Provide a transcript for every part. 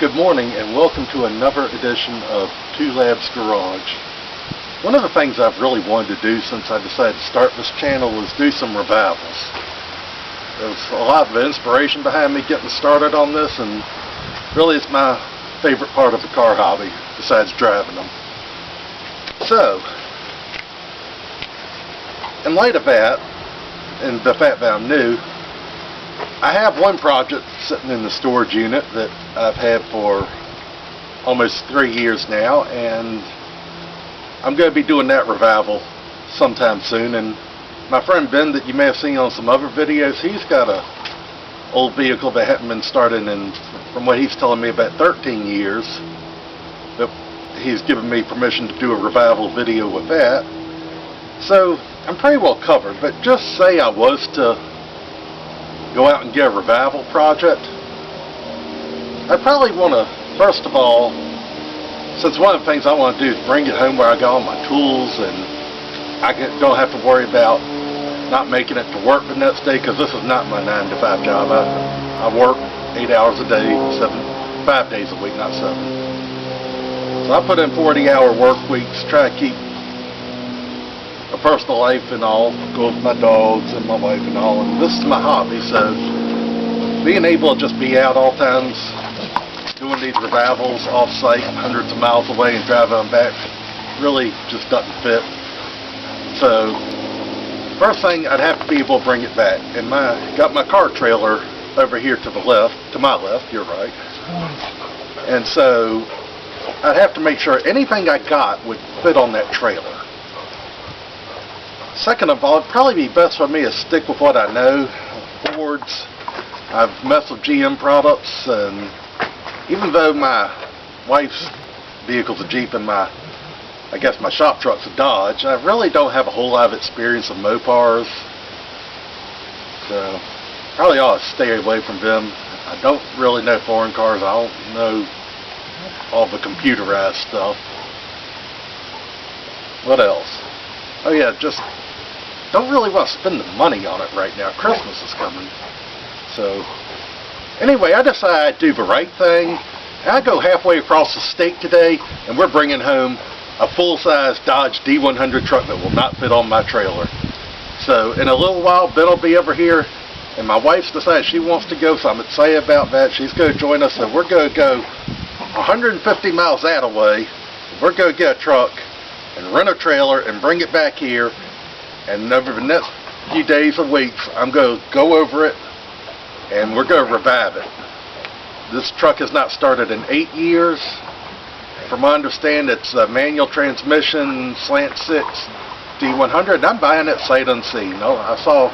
Good morning and welcome to another edition of Two Labs Garage. One of the things I've really wanted to do since I decided to start this channel was do some revivals. There's a lot of inspiration behind me getting started on this, and really it's my favorite part of the car hobby besides driving them. So, in light of that, and the fact that I'm new, I have one project sitting in the storage unit that I've had for almost 3 years now, and I'm going to be doing that revival sometime soon. And my friend Ben, that you may have seen on some other videos, he's got a old vehicle that hadn't been started in, from what he's telling me, about 13 years. That he's given me permission to do a revival video with that. So I'm pretty well covered, but just say I was to go out and get a revival project, I probably want to, first of all, since one of the things I want to do is bring it home where I got all my tools and I don't have to worry about not making it to work the next day, because this is not my 9-to-5 job. I work 8 hours a day, 5 days a week, not 7. So I put in 40-hour work weeks, try to keep a personal life and all, go with my dogs and my wife and all, and this is my hobby. So being able to just be out all times doing these revivals off-site, hundreds of miles away, and driving them back really just doesn't fit. So first thing, I'd have to be able to bring it back, and got my car trailer over here to the left, to my left, you're right, and so I'd have to make sure anything I got would fit on that trailer. Second of all, it'd probably be best for me to stick with what I know. Fords, I've messed with GM products, and even though my wife's vehicle's a Jeep and I guess my shop truck's a Dodge, I really don't have a whole lot of experience with MOPARs. So probably ought to stay away from them. I don't really know foreign cars. I don't know all the computerized stuff. What else? Oh yeah, just don't really want to spend the money on it right now. Christmas is coming. So anyway, I decided I'd do the right thing. I go halfway across the state today, and we're bringing home a full-size Dodge D150 truck that will not fit on my trailer. So in a little while, Ben will be over here, and my wife's decided she wants to go, so I'm excited about that. She's going to join us, and we're going to go 150 miles that away. We're going to get a truck and rent a trailer and bring it back here, and over the next few days or weeks, I'm going to go over it, and we're going to revive it. This truck has not started in 8 years. From what I understand, it's a manual transmission, slant 6 D100, and I'm buying it sight unseen. I saw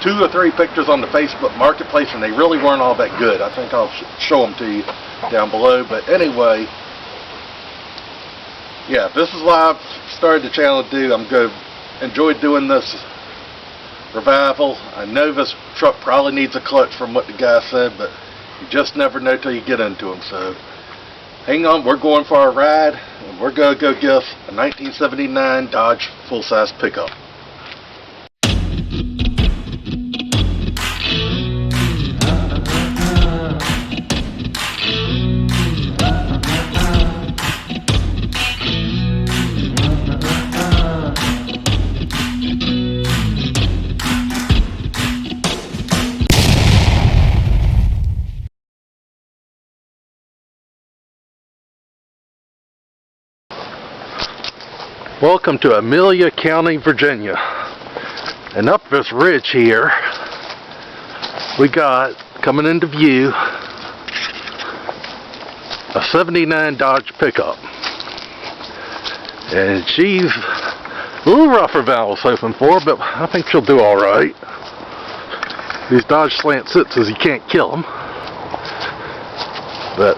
2 or 3 pictures on the Facebook Marketplace, and they really weren't all that good. I think I'll show them to you down below. But anyway, yeah, this is why I've started the channel to do. I'm going to enjoy doing this revival. I know this truck probably needs a clutch from what the guy said, but you just never know till you get into them. So hang on, we're going for a ride, and we're going to go get a 1979 Dodge full-size pickup. Welcome to Amelia County, Virginia. And up this ridge here, we got, coming into view, a 79 Dodge pickup. And she's a little rougher than I was hoping for, but I think she'll do alright. These Dodge Slant 6s, you can't kill them. But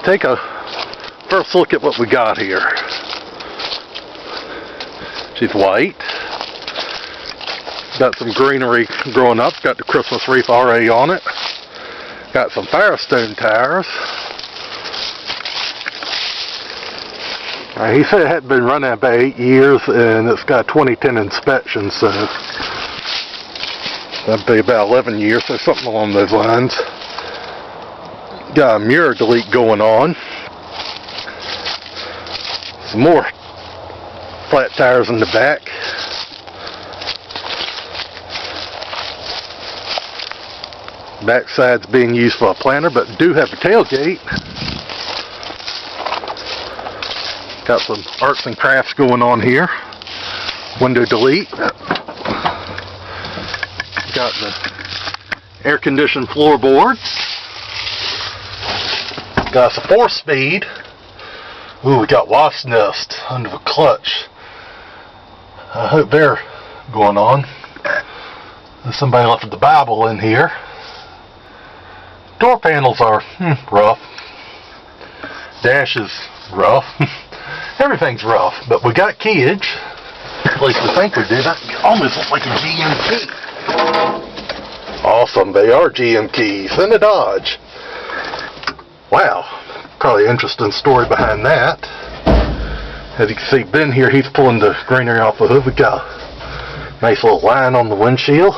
take a first look at what we got here. She's white. Got some greenery growing up. Got the Christmas wreath already on it. Got some Firestone tires. He said it hadn't been running about 8 years, and it's got a 2010 inspection, so that'd be about 11 years or something along those lines. Got a mirror delete going on. Some more flat tires in the back. Backside's being used for a planter, but do have a tailgate. Got some arts and crafts going on here. Window delete. Got the air conditioned floorboards. Got some 4-speed. Ooh, we got wasp nest under the clutch. I hope they're going on. Somebody left the Bible in here. Door panels are rough. Dash is rough. Everything's rough, but we got keyage. At least we think we do. That almost looks like a GM key. Awesome, they are GM keys in a Dodge. Wow, probably an interesting story behind that. As you can see, Ben here, he's pulling the greenery off the hood. We got a nice little line on the windshield.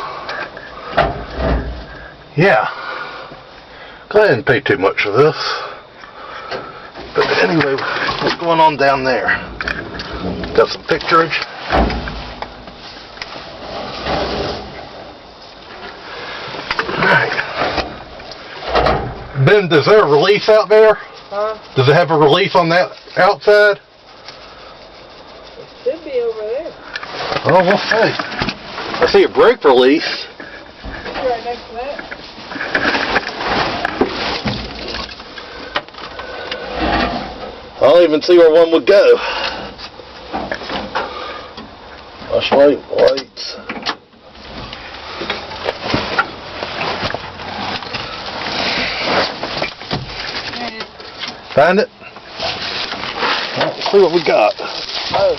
Yeah, go ahead and pay too much for this. But anyway, what's going on down there? Got some picturage. Alright. Ben, is there a release out there? Huh? Does it have a release on that outside? It should be over there. Oh, we'll see. I see a brake release. It's right next to that. I don't even see where one would go. Flashlight, lights. Find it? Well, let's see what we got. Oh.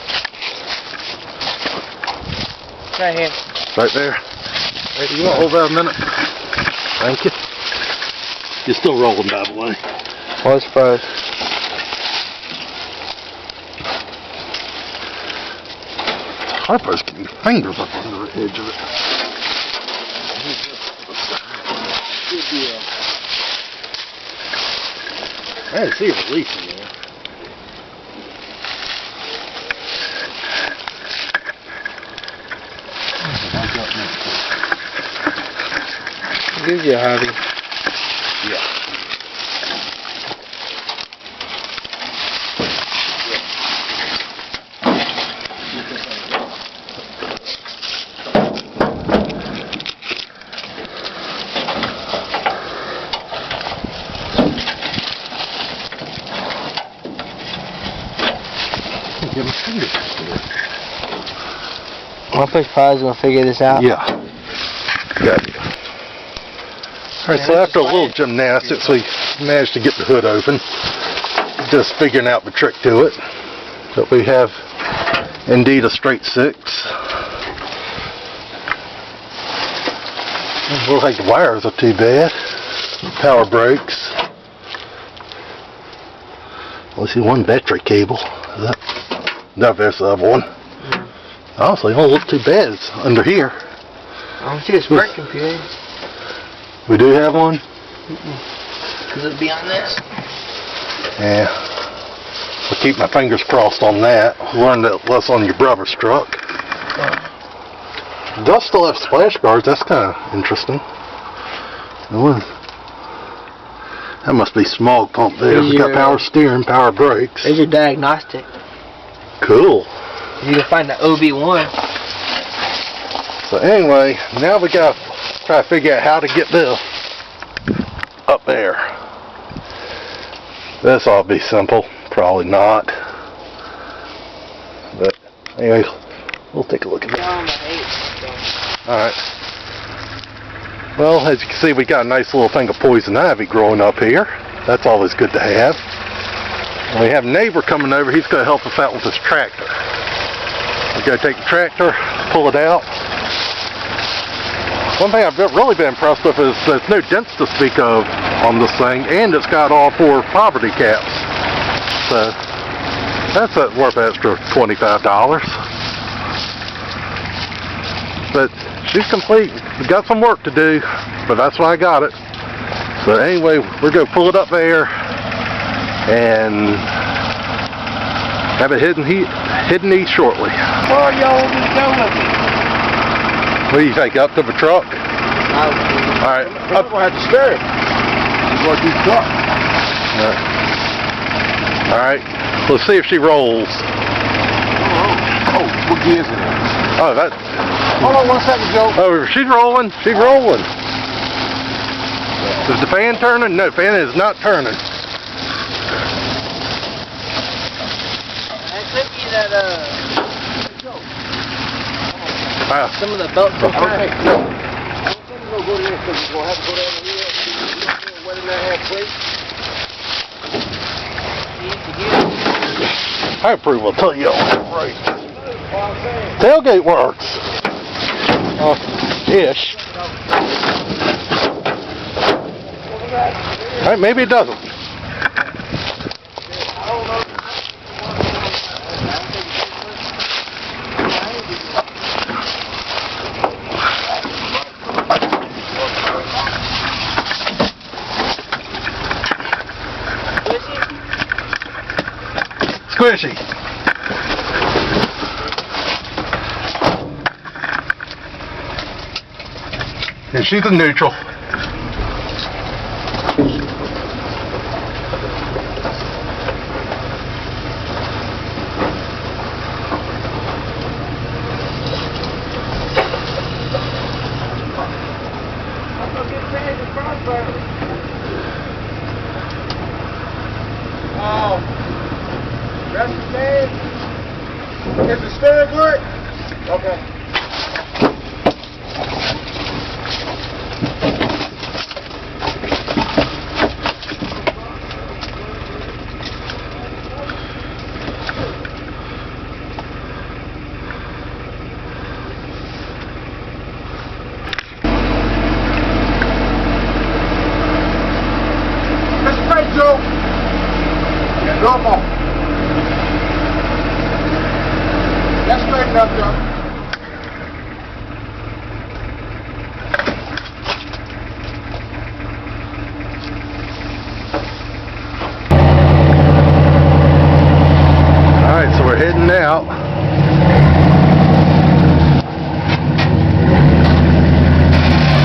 Right here. Right there. Hey, you want to hold that a minute? Thank you. You're still rolling, by the way. Well, it's froze. Harper's getting your fingers up under the edge of it. Good deal. I didn't see a release in there. It gives you a hobby. Yeah. My first prize is gonna figure this out. Yeah. Got it. Alright, so after a little gymnastics, we managed to get the hood open. Just figuring out the trick to it. But we have indeed a straight 6. Doesn't look like the wires are too bad. Power brakes. Let's see, one battery cable. No, there's the other one. Honestly, it don't look too bad. It's under here. I don't see a spark computer. We do have one? Could it be on this? Yeah. I'll keep my fingers crossed on that. Learned that less on your brother's truck. It does still have splash guards. That's kind of interesting. That must be smog pump there. We got power steering, power brakes. There's your diagnostic. Cool. You can find the OB1. So anyway, now we got to try to figure out how to get this up there. This ought to be simple. Probably not. But anyway, we'll take a look at that. Alright. Well, as you can see, we got a nice little thing of poison ivy growing up here. That's always good to have. And we have a neighbor coming over. He's going to help us out with this tractor. We're going to take the tractor, pull it out. One thing I've really been impressed with is there's no dents to speak of on this thing, and it's got all 4 poverty caps. So that's worth an extra $25. But she's complete. We've got some work to do, but that's why I got it. So anyway, we're going to pull it up there and have it hidden east shortly. Where are y'all want me to go with it? What do you think, up to the truck? Alright. I'm going to have to steer it. I'm going to do the truck. Alright. Let's see if she rolls. Oh, what gear is it in? Oh, that. Hold on 1 second, Joe. Oh, she's rolling. She's rolling. Is the fan turning? No, fan is not turning. I took you that, Wow. some of the belts are Okay. tight. No. We'll go there because we're going to have to go down here. You know, wet in that halfway. I approve. I'll tell you all right. Tailgate works. Ish. Alright, maybe it doesn't. Squishy. And she's in neutral. That's the stand. Is the steering good? Okay. That's straight, Joe. Yeah, drop off. That's straight enough, Joe. Alright, so we're heading out.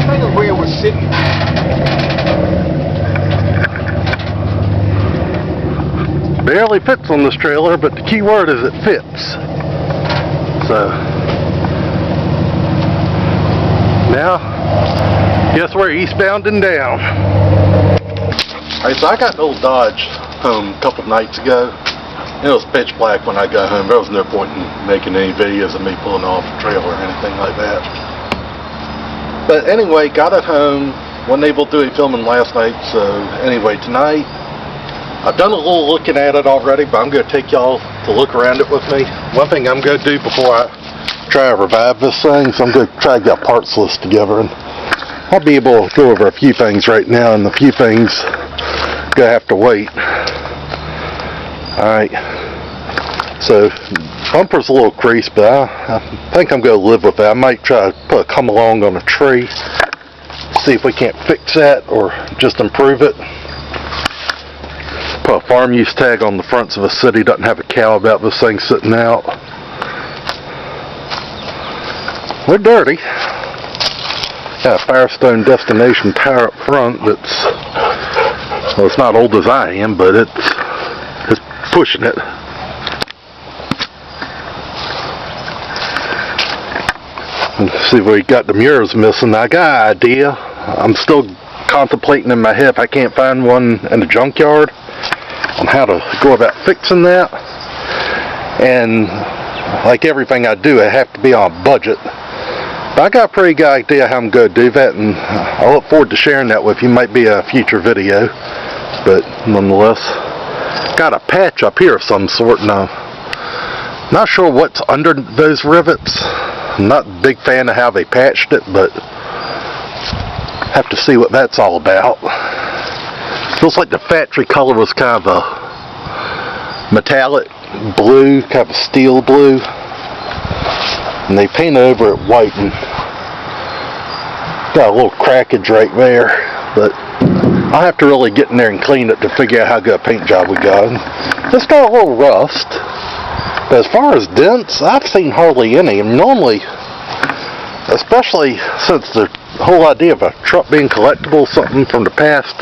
I think of where it was sitting. Barely fits on this trailer, but the key word is it fits. So now, guess we're eastbound and down. Alright, so I got an old Dodge home a couple nights ago. It was pitch black when I got home. There was no point in making any videos of me pulling off a trailer or anything like that. But anyway, got it home. Wasn't able to do any filming last night, so anyway, tonight I've done a little looking at it already, but I'm going to take y'all to look around it with me. One thing I'm going to do before I try to revive this thing, so I'm going to try to get a parts list together, and I'll be able to go over a few things right now, and a few things going to have to wait. Alright, so bumper's a little creased, but I think I'm going to live with that. I might try to put a come along on a tree, see if we can't fix that or just improve it. Put a farm use tag on the fronts of a city, doesn't have a cow about this thing sitting out. We're dirty. Got a Firestone Destination tire up front that's, well, it's not old as I am, but it's pushing it. Let's see if we got the mirrors missing. I got an idea. I'm still contemplating in my head if I can't find one in the junkyard on how to go about fixing that. And like everything I do, I have to be on a budget. But I got a pretty good idea how I'm going to do that, and I look forward to sharing that with you. Might be a future video, but nonetheless, got a patch up here of some sort. Now, not sure what's under those rivets. I'm not a big fan of how they patched it, but have to see what that's all about. Feels like the factory color was kind of a metallic blue, kind of a steel blue, and they painted over it white and got a little crackage right there, but I'll have to really get in there and clean it to figure out how good a paint job we got. It's got a little rust. But as far as dents, I've seen hardly any. And normally, especially since the whole idea of a truck being collectible, something from the past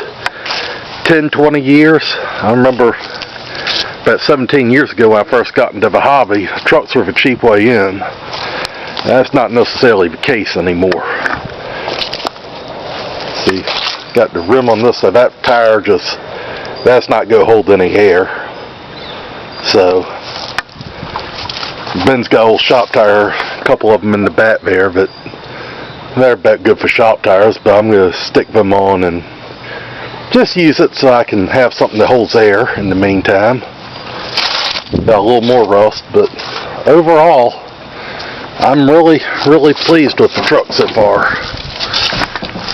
10, 20 years. I remember about 17 years ago when I first got into the hobby, trucks were the cheap way in. That's not necessarily the case anymore. See, got the rim on this, so that tire that's not going to hold any air. So, Ben's got old shop tire, a couple of them in the back there, but they're about good for shop tires, but I'm going to stick them on and just use it so I can have something that holds air in the meantime. Got a little more rust, but overall, I'm really pleased with the truck so far.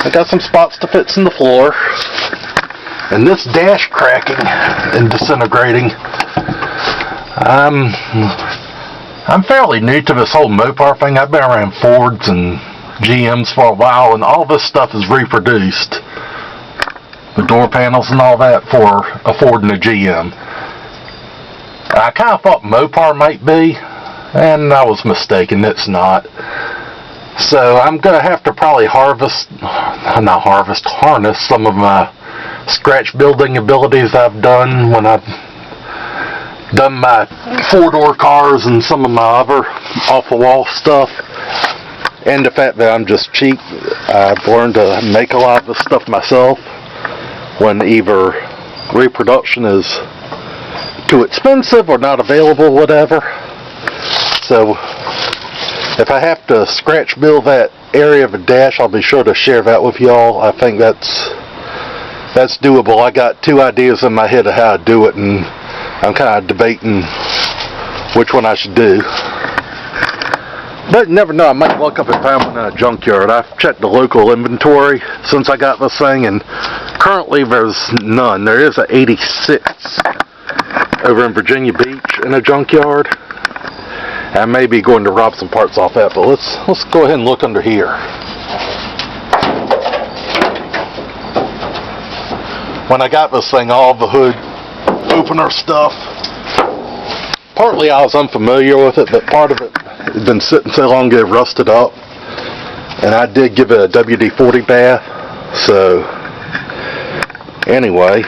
I got some spots to fix in the floor, and this dash cracking and disintegrating. I'm fairly new to this whole MOPAR thing. I've been around Fords and GMs for a while, and all this stuff is reproduced. The door panels and all that for a Ford and a GM. I kind of thought MOPAR might be, and I was mistaken. It's not. So I'm going to have to probably harness some of my scratch building abilities I've done when I've done my 4-door cars and some of my other off-the-wall stuff. And the fact that I'm just cheap. I've learned to make a lot of this stuff myself when either reproduction is too expensive or not available, whatever. So if I have to scratch build that area of the dash, I'll be sure to share that with y'all. I think that's doable. I got 2 ideas in my head of how to do it, and I'm kind of debating which one I should do. But you never know, I might look up and find one in a junkyard. I've checked the local inventory since I got this thing, and currently there's none. There is an 86 over in Virginia Beach in a junkyard. I may be going to rob some parts off that, but let's go ahead and look under here. When I got this thing, all the hood opener stuff, partly I was unfamiliar with it, but part of it had been sitting so long it rusted up, and I did give it a WD-40 bath. So anyway,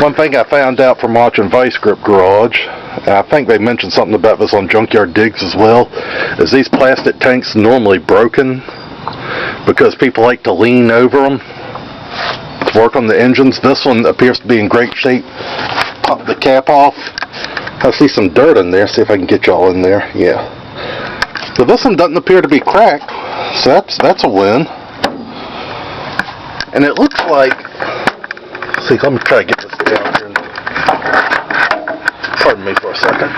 one thing I found out from watching Vice Grip Garage, and I think they mentioned something about this on Junkyard Digs as well, is these plastic tanks normally broken because people like to lean over them to work on the engines. This one appears to be in great shape. Pop the cap off. I see some dirt in there. See if I can get y'all in there. Yeah. But this one doesn't appear to be cracked, so that's a win. And it looks like, see, let me try to get this down here. Pardon me for a second.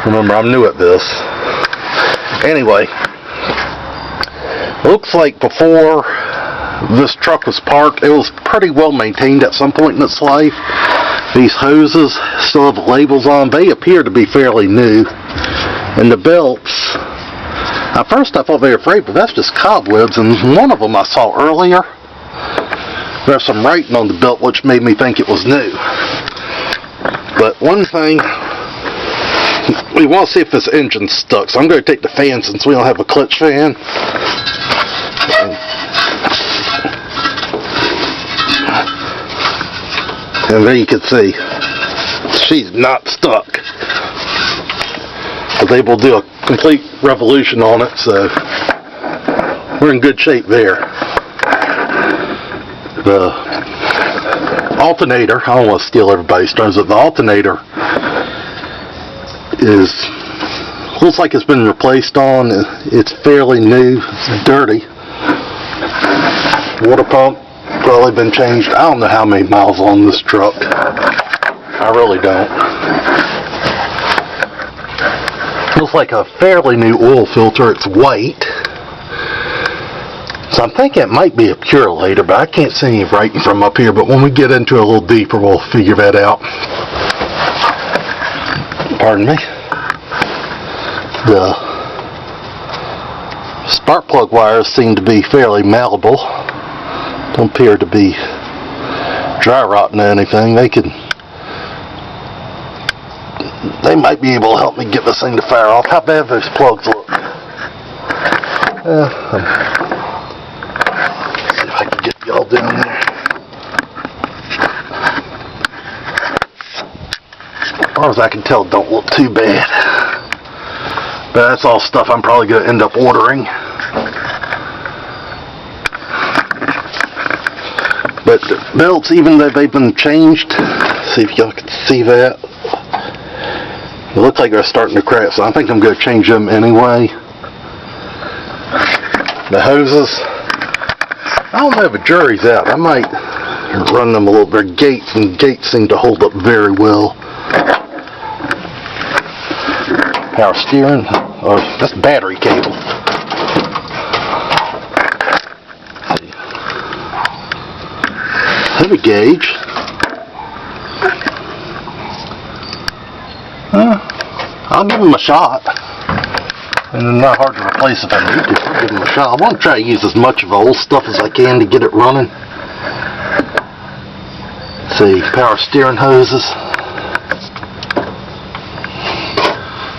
Remember, I'm new at this. Anyway, looks like before this truck was parked, it was pretty well maintained at some point in its life. These hoses still have labels on. They appear to be fairly new. And the belts, at first I thought they were frayed, but that's just cobwebs, and one of them I saw earlier, there's some writing on the belt which made me think it was new. But one thing, we want to see if this engine's stuck, so I'm going to take the fan since we don't have a clutch fan. And there you can see, she's not stuck. I was able to do a complete revolution on it, so we're in good shape there. The alternator, I don't want to steal everybody's terms, but the alternator looks like it's been replaced on. It's fairly new. It's dirty. Water pump probably been changed. I don't know how many miles on this truck. I really don't. Looks like a fairly new oil filter. It's white. So I'm thinking it might be a Purelator, but I can't see any writing from up here. But when we get into it a little deeper, we'll figure that out. Pardon me. The spark plug wires seem to be fairly malleable. Don't appear to be dry rotting or anything. They might be able to help me get this thing to fire off. How bad those plugs look. See if I can get y'all down there. As far as I can tell, don't look too bad. But that's all stuff I'm probably going to end up ordering. But the belts, even though they've been changed, see if y'all can see that. It looks like they're starting to crack, so I think I'm going to change them anyway. The hoses, I don't know if the jury's out. I might run them a little bit. Gates seem to hold up very well. Power steering, oh, that's battery cable. Heavy gauge. I'll give them a shot. And they're not hard to replace if I need to. I'll give them a shot. I want to try to use as much of the old stuff as I can to get it running. See, power steering hoses.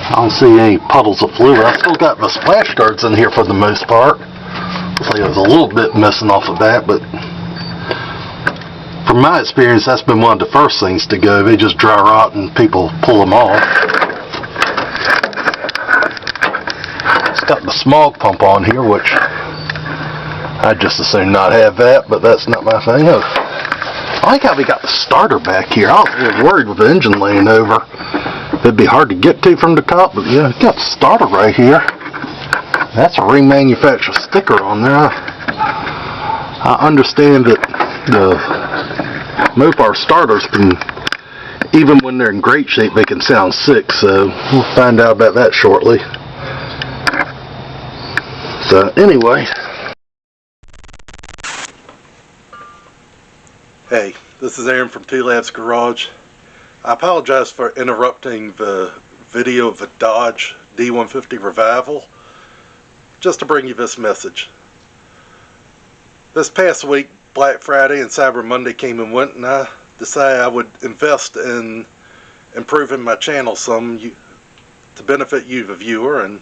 I don't see any puddles of fluid. I still got my splash guards in here for the most part. Looks like there's a little bit missing off of that, but from my experience, that's been one of the first things to go. They just dry rot and people pull them off. It's got the smog pump on here, which I'd just as soon not have that, but that's not my thing. Oh, I like how we got the starter back here. I was worried with the engine laying over. It'd be hard to get to from the top, but yeah, it's got the starter right here. That's a remanufactured sticker on there. I understand that the MOPAR starters can, even when they're in great shape, they can sound sick, so we'll find out about that shortly. So anyway. Hey, this is Aaron from Two Labs Garage. I apologize for interrupting the video of the Dodge D150 revival, just to bring you this message. This past week, Black Friday and Cyber Monday came and went, and I decided I would invest in improving my channel some to benefit you, the viewer, and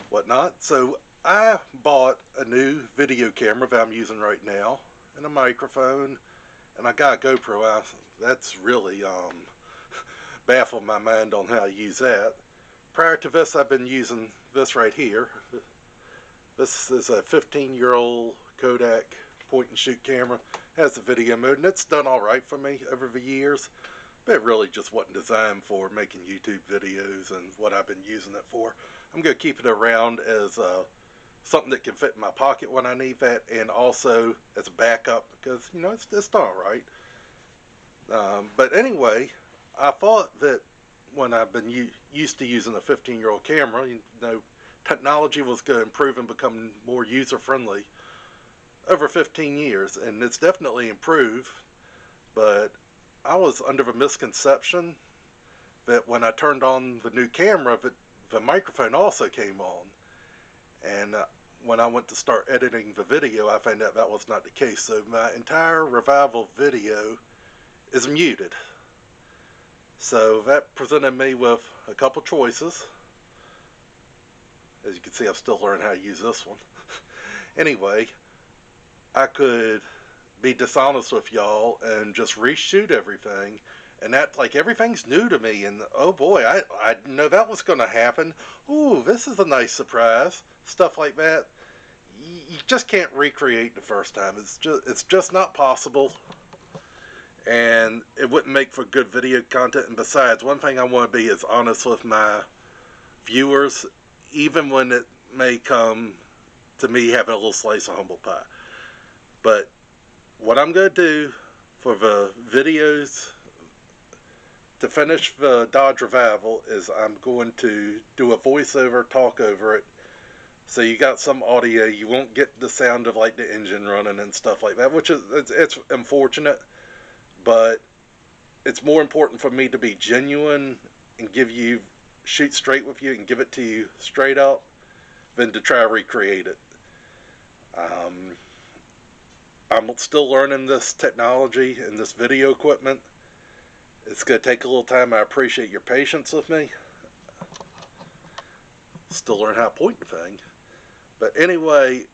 whatnot. So I bought a new video camera that I'm using right now, and a microphone, and I got a GoPro. That's really baffled my mind on how to use that. Prior to this, I've been using this right here. This is a 15-year-old Kodak point-and-shoot camera. It has the video mode, and it's done all right for me over the years, but it really just wasn't designed for making YouTube videos and what I've been using it for. I'm going to keep it around as something that can fit in my pocket when I need that, and also as a backup, because, you know, it's done all right. But anyway, I thought that when I've been used to using a 15-year-old camera, you know, technology was going to improve and become more user-friendly over 15 years, and it's definitely improved, but I was under the misconception that when I turned on the new camera, the microphone also came on. And when I went to start editing the video, I found out that was not the case. So my entire revival video is muted. So that presented me with a couple choices. As you can see, I'm still learning how to use this one. Anyway, I could be dishonest with y'all and just reshoot everything, and that, like, everything's new to me, and oh boy, I didn't know that was going to happen. Ooh, this is a nice surprise. Stuff like that, you just can't recreate the first time. It's just not possible, and it wouldn't make for good video content. And besides, one thing I want to be is honest with my viewers, even when it may come to me having a little slice of humble pie. But what I'm going to do for the videos to finish the Dodge Revival is I'm going to do a voiceover, talk over it. So you got some audio. You won't get the sound of like the engine running and stuff like that, which is it's unfortunate, but it's more important for me to be genuine and shoot straight with you and give it to you straight up, than to try to recreate it. I'm still learning this technology and this video equipment. It's going to take a little time. I appreciate your patience with me. Still learn how to point the thing. But anyway,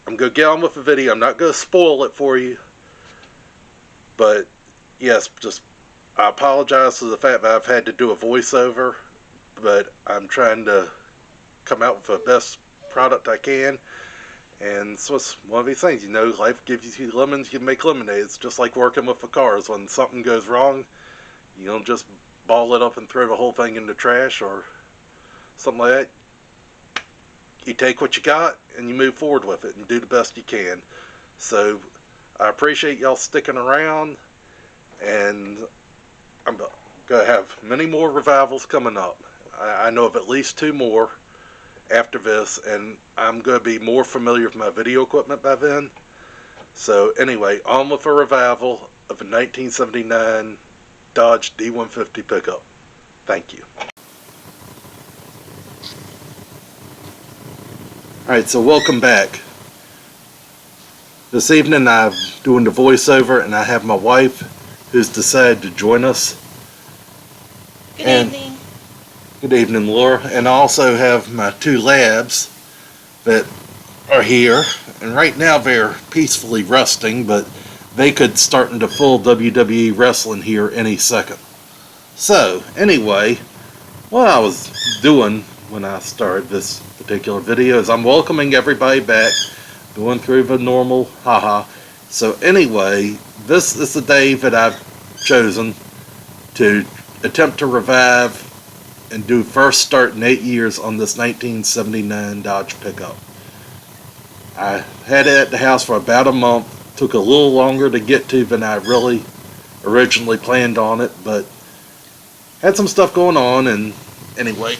I'm going to get on with the video. I'm not going to spoil it for you. But yes, I apologize for the fact that I've had to do a voiceover. But I'm trying to come out with the best product I can. And so it's one of these things, life gives you lemons, you make lemonade. It's just like working with the cars. When something goes wrong, you don't just ball it up and throw the whole thing in the trash or something like that. You take what you got and you move forward with it and do the best you can. So I appreciate y'all sticking around, and I'm going to have many more revivals coming up. I know of at least 2 more after this, and I'm going to be more familiar with my video equipment by then. So anyway, on with a revival of a 1979 Dodge D150 pickup. Thank you. Alright, so welcome back. This evening I'm doing the voiceover, and I have my wife who's decided to join us. Good evening. Good evening, Laura. And I also have my 2 labs that are here. And right now they're peacefully resting, but they could start into full WWE wrestling here any second. So, anyway, what I was doing when I started this particular video is I'm welcoming everybody back, going through the normal haha. So anyway, this is the day that I've chosen to attempt to revive and do first start in 8 years on this 1979 Dodge pickup. I had it at the house for about a month. Took a little longer to get to than I really originally planned on it, but had some stuff going on, and anyway,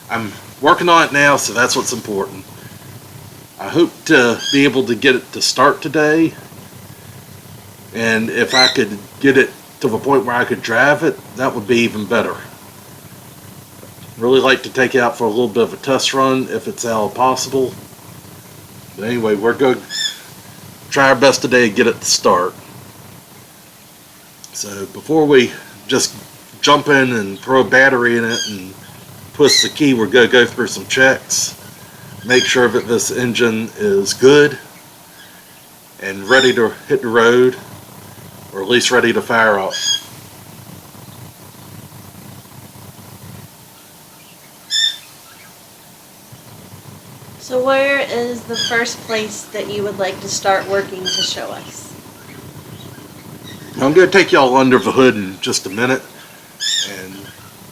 I'm working on it now, so that's what's important. I hope to be able to get it to start today, and if I could get it to the point where I could drive it, that would be even better. Really like to take it out for a little bit of a test run if it's at all possible. But anyway, we're going to try our best today to get it to start. So before we just jump in and throw a battery in it and push the key, we're going to go through some checks. Make sure that this engine is good and ready to hit the road, or at least ready to fire up. So where is the first place that you would like to start working to show us? I'm going to take y'all under the hood in just a minute, and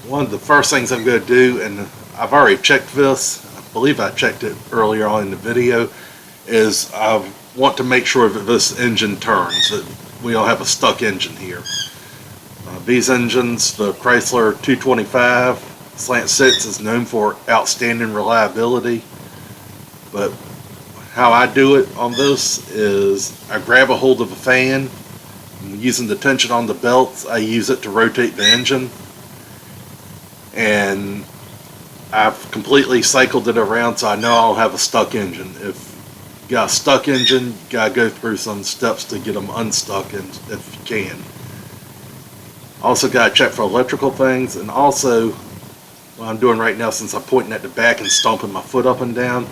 one of the first things I'm going to do, and I've already checked this, I believe I checked it earlier on in the video, is I want to make sure that this engine turns, that we don't have a stuck engine here. These engines, the Chrysler 225 Slant 6, is known for outstanding reliability. But how I do it on this is I grab a hold of a fan, and using the tension on the belts, I use it to rotate the engine, and I've completely cycled it around so I know I'll have a stuck engine. If you got a stuck engine, you gotta go through some steps to get them unstuck, and if you can. Also gotta check for electrical things, and also what I'm doing right now, since I'm pointing at the back and stomping my foot up and down,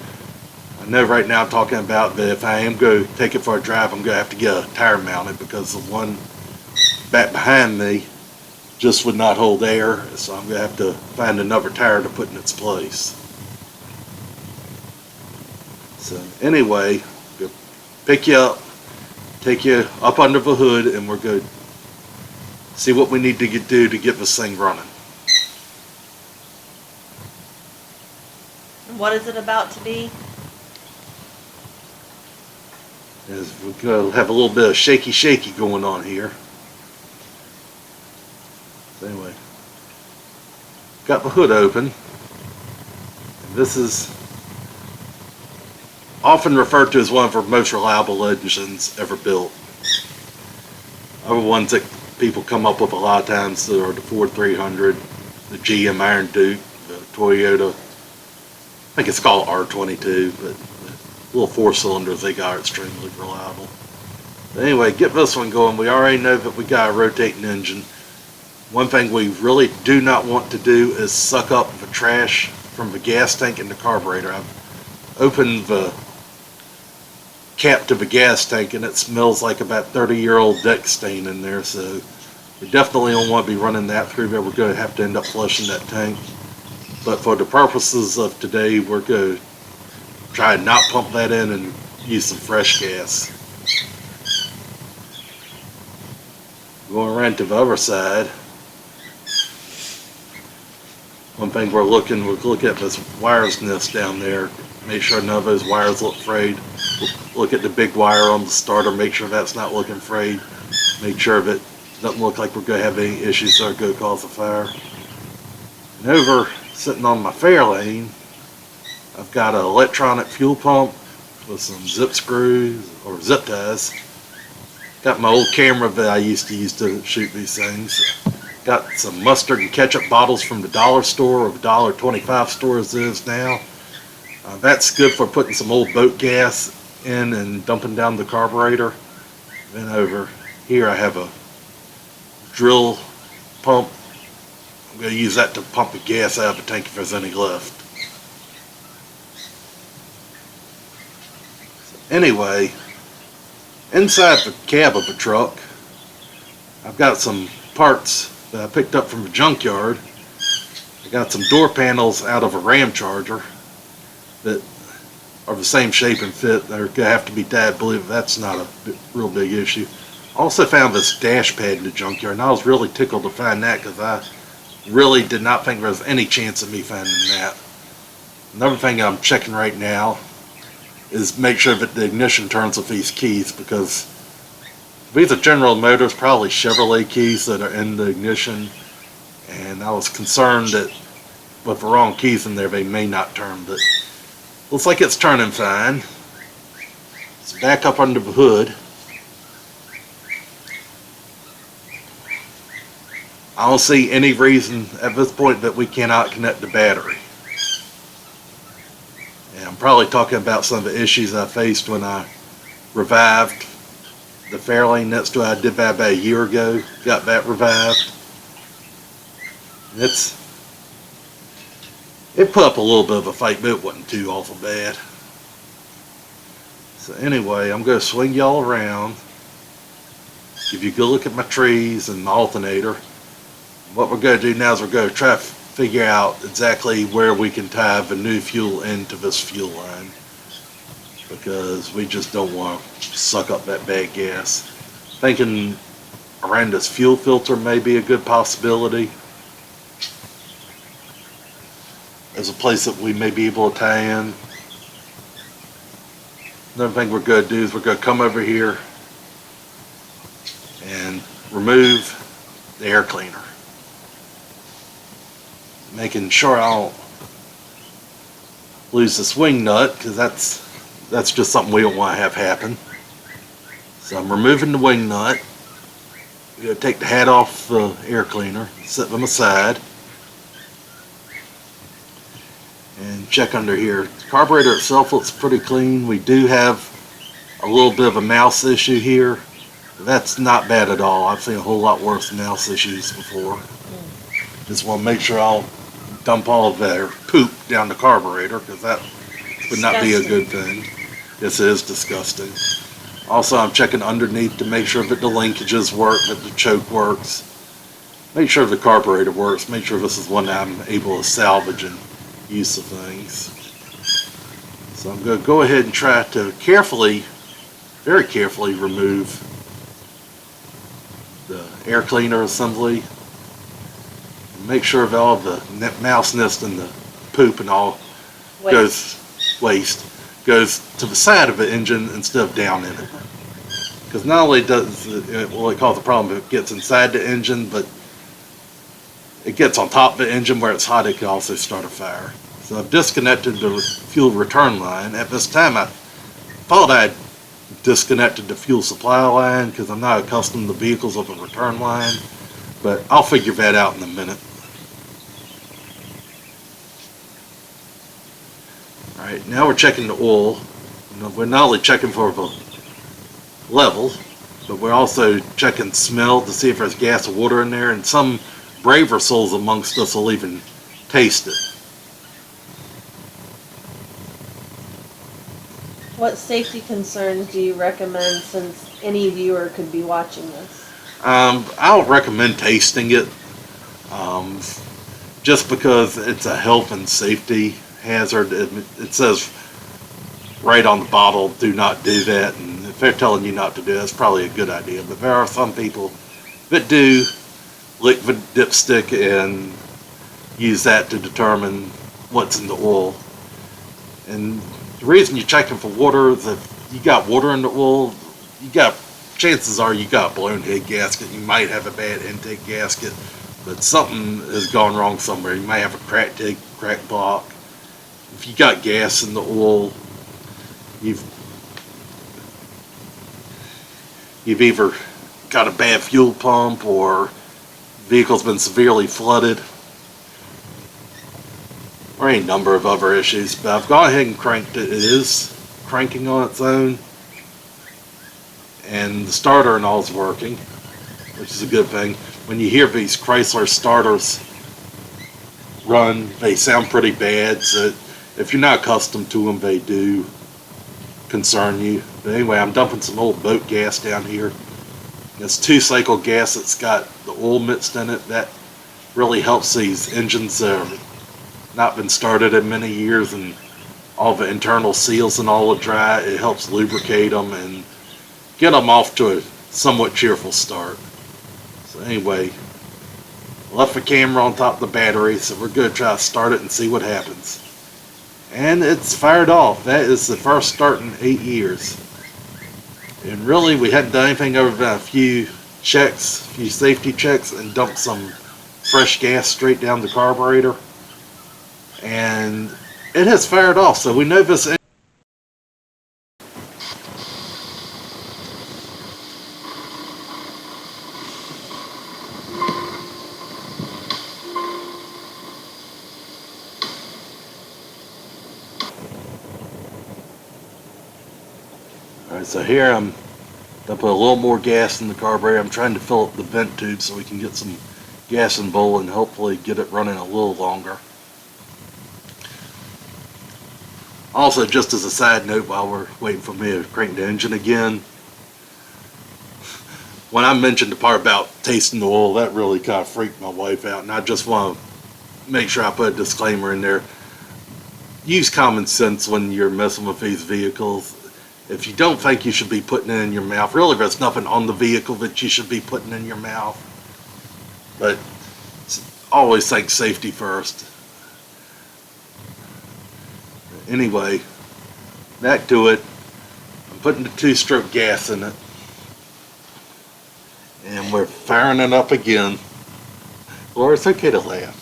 I know right now I'm talking about that if I am going to take it for a drive, I'm going to have to get a tire mounted, because the one back behind me just would not hold air, so I'm going to have to find another tire to put in its place. So anyway, we'll pick you up, take you up under the hood, and we're going to see what we need to do to get this thing running. What is it about to be? Is we're going to have a little bit of shaky going on here. So anyway, got the hood open. And this is often referred to as one of our most reliable engines ever built. Other ones that people come up with a lot of times are the Ford 300, the GM Iron Duke, the Toyota think it's called R22, but the little 4 cylinders they got are extremely reliable. But anyway, get this one going. We already know that we got a rotating engine. One thing we really do not want to do is suck up the trash from the gas tank in the carburetor. I've opened the cap to the gas tank and it smells like about 30-year-old deck stain in there, so we definitely don't want to be running that through there. We're going to have to end up flushing that tank. But for the purposes of today, we're going to try and not pump that in and use some fresh gas. Going around to the other side, one thing we're looking at this wires nest down there. Make sure none of those wires look frayed. Look at the big wire on the starter, make sure that's not looking frayed. Make sure that it doesn't look like we're going to have any issues that are going to cause a fire. And over, sitting on my Fairlane, I've got an electronic fuel pump with some zip screws, or zip ties. Got my old camera that I used to use to shoot these things. Got some mustard and ketchup bottles from the dollar store, or the $1.25 store as it is now. That's good for putting some old boat gas in and dumping down the carburetor. Then over here I have a drill pump. I'm going to use that to pump the gas out of the tank if there's any left. So anyway, inside the cab of the truck, I've got some parts that I picked up from the junkyard. I got some door panels out of a Ram Charger that are the same shape and fit. They're going to have to be dad believe. That's not a real big issue. I also found this dash pad in the junkyard, and I was really tickled to find that because I really did not think there was any chance of me finding that. Another thing I'm checking right now is make sure that the ignition turns with these keys, because these are General Motors, probably Chevrolet keys that are in the ignition, and I was concerned that with the wrong keys in there they may not turn, but looks like it's turning fine. Let's back up under the hood. I don't see any reason at this point that we cannot connect the battery. And I'm probably talking about some of the issues I faced when I revived the Fairlane next to it. I did that about a year ago. Got that revived. It put up a little bit of a fight, but it wasn't too awful bad. So anyway, I'm going to swing y'all around, give you a good look at my trees and my alternator. What we're going to do now is we're going to try to figure out exactly where we can tie the new fuel into this fuel line, because we just don't want to suck up that bad gas. Thinking around this fuel filter may be a good possibility as a place that we may be able to tie in. Another thing we're going to do is we're going to come over here and remove the air cleaner, making sure I don't lose the swing nut, because that's just something we don't want to have happen. So I'm removing the wing nut. I'm going to take the hat off the air cleaner, set them aside, and check under here. The carburetor itself looks pretty clean. We do have a little bit of a mouse issue here. That's not bad at all. I've seen a whole lot worse mouse issues before. Just want to make sure I'll dump all of their poop down the carburetor, because that would not be a good thing. Yes, it is disgusting. Also, I'm checking underneath to make sure that the linkages work, that the choke works. Make sure the carburetor works. Make sure this is one that I'm able to salvage and use the things. So I'm going to go ahead and try to carefully, very carefully remove the air cleaner assembly. Make sure that all the mouse nest and the poop and all goes to the side of the engine instead of down in it. Because not only does it cause a problem if it gets inside the engine, but it gets on top of the engine where it's hot, it can also start a fire. So I've disconnected the fuel return line. At this time I thought I'd disconnected the fuel supply line because I'm not accustomed to vehicles with a return line, but I'll figure that out in a minute. Alright, now we're checking the oil. We're not only checking for the level, but we're also checking smell to see if there's gas or water in there, and some braver souls amongst us will even taste it. What safety concerns do you recommend, since any viewer could be watching this? I don't recommend tasting it, just because it's a health and safety hazard. It says right on the bottle, do not do that, and if they're telling you not to do it, that's probably a good idea. But there are some people that do liquid dipstick and use that to determine what's in the oil. And the reason you're checking for water is if you got water in the oil, chances are you got blown head gasket. You might have a bad intake gasket, but something has gone wrong somewhere. You might have a cracked head, cracked block. If you got gas in the oil, you've either got a bad fuel pump or vehicle's been severely flooded, or any number of other issues. But I've gone ahead and cranked it. It is cranking on its own, and the starter and all is working, which is a good thing. When you hear these Chrysler starters run, they sound pretty bad, so if you're not accustomed to them, they do concern you. But anyway, I'm dumping some old boat gas down here. It's 2-cycle gas that's got the oil mixed in it. That really helps these engines that have not been started in many years, and all the internal seals and all are dry. It helps lubricate them and get them off to a somewhat cheerful start. So anyway, left the camera on top of the battery, so we're going to try to start it and see what happens. And it's fired off. That is the first start in 8 years. And really, we hadn't done anything other than a few checks, a few safety checks, and dumped some fresh gas straight down the carburetor. And it has fired off, so we know this. Alright, so here I'm dumping a little more gas in the carburetor. I'm trying to fill up the vent tube so we can get some gas in bowl and hopefully get it running a little longer. Also, just as a side note, while we're waiting for me to crank the engine again, when I mentioned the part about tasting the oil, that really kind of freaked my wife out, and I just want to make sure I put a disclaimer in there. Use common sense when you're messing with these vehicles. If you don't think you should be putting it in your mouth, really there's nothing on the vehicle that you should be putting in your mouth. But always think safety first. Anyway, back to it. I'm putting the 2-stroke gas in it. And we're firing it up again. Laura, it's okay to laugh.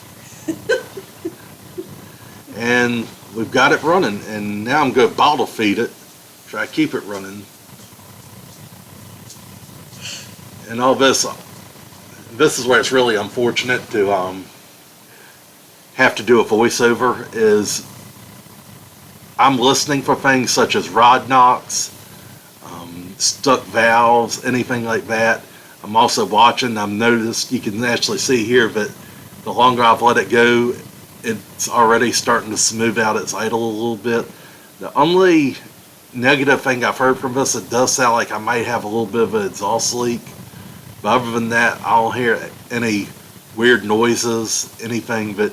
And we've got it running, and now I'm going to bottle feed it. Try to keep it running. And all this is where it's really unfortunate to have to do a voiceover, is I'm listening for things such as rod knocks, stuck valves, anything like that. I'm also watching. I've noticed, you can actually see here that the longer I've let it go, it's already starting to smooth out its idle a little bit. The only negative thing I've heard from this, it does sound like I might have a little bit of an exhaust leak, but other than that, I don't hear any weird noises, anything that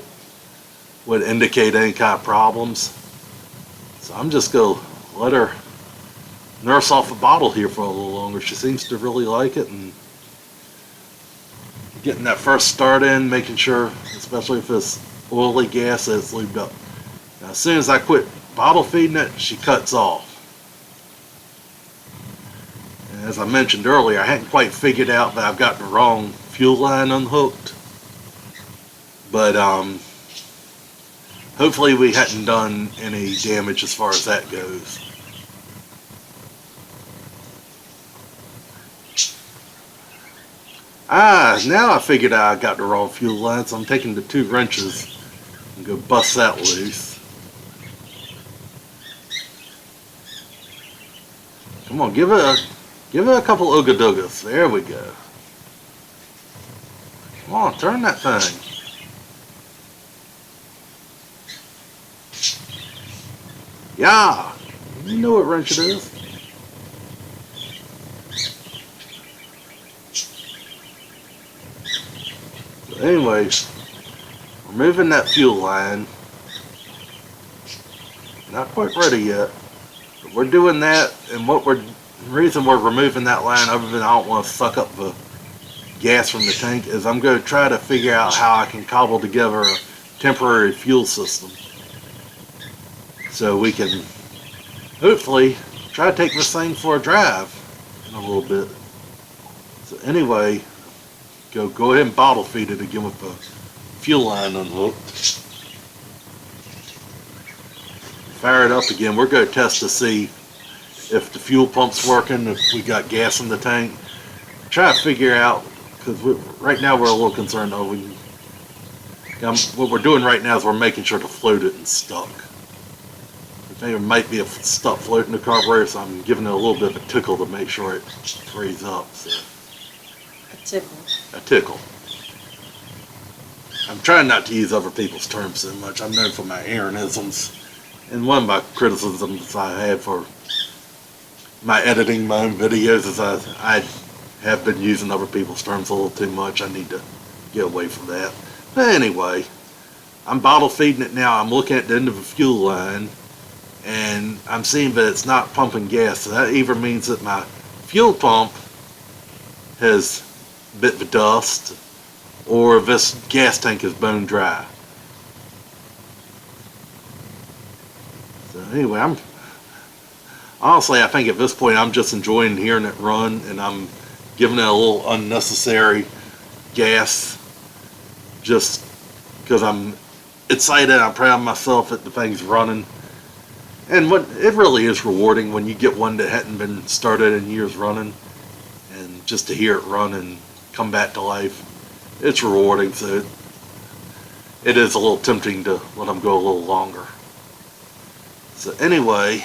would indicate any kind of problems. So I'm just going to let her nurse off a bottle here for a little longer. She seems to really like it, and getting that first start in, making sure, especially if it's oily gas, that it's lubed up. Now, as soon as I quit bottle feeding it, she cuts off. And as I mentioned earlier, I hadn't quite figured out that I've got the wrong fuel line unhooked. But hopefully we hadn't done any damage as far as that goes. Now I figured out I got the wrong fuel line, so I'm taking the 2 wrenches and go bust that loose. Come on, give it a couple ooga doogas. There we go. Come on, turn that thing. Yeah, you know what wrench it is. So anyways, we're moving that fuel line. Not quite ready yet, but we're doing that, and the reason we're removing that line, other than I don't want to suck up the gas from the tank, is I'm going to try to figure out how I can cobble together a temporary fuel system so we can hopefully try to take this thing for a drive in a little bit. So anyway, go ahead and bottle feed it again with the fuel line unhooked. Fire it up again. We're going to test to see if the fuel pump's working, if we got gas in the tank. Try to figure out, because right now we're a little concerned. What we're doing right now is we're making sure the float isn't stuck. There might be a stuck float in the carburetor, so I'm giving it a little bit of a tickle to make sure it frees up. So. A tickle. A tickle. I'm trying not to use other people's terms so much. I'm known for my Aaronisms. And one of my criticisms I had for my editing my own videos is I have been using other people's terms a little too much. I need to get away from that. But anyway, I'm bottle feeding it now. I'm looking at the end of the fuel line, and I'm seeing that it's not pumping gas. So that either means that my fuel pump has bit the dust, or this gas tank is bone dry. So anyway, honestly, I think at this point I'm just enjoying hearing it run, and I'm giving it a little unnecessary gas just because I'm excited. I'm proud of myself that the thing's running. And it really is rewarding when you get one that hadn't been started in years running, and just to hear it run and come back to life, it's rewarding. So it is a little tempting to let them go a little longer. So anyway,